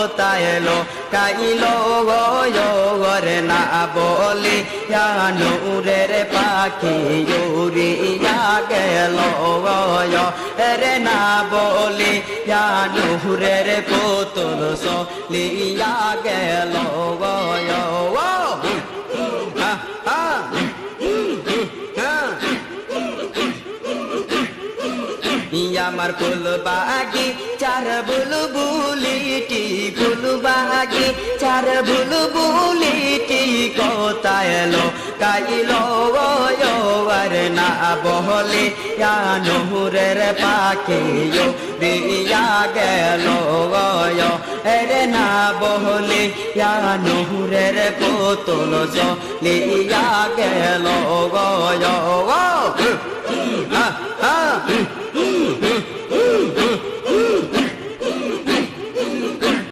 কোথায় লো কাইলো রে না বলি নূরের পাখি উড়িয়া গেল রে না বলি নূরের পুতুল চলিয়া গেল আমার ফুল বাগি চার বুলবুলিটি ফুল বাগি চার বুলবুলিটি কোথায় এলো কাইলো আর না বহলে নূরের পাখি উড়িয়া গেল রে না বহলে নূরের পুতুল চলিয়া গেল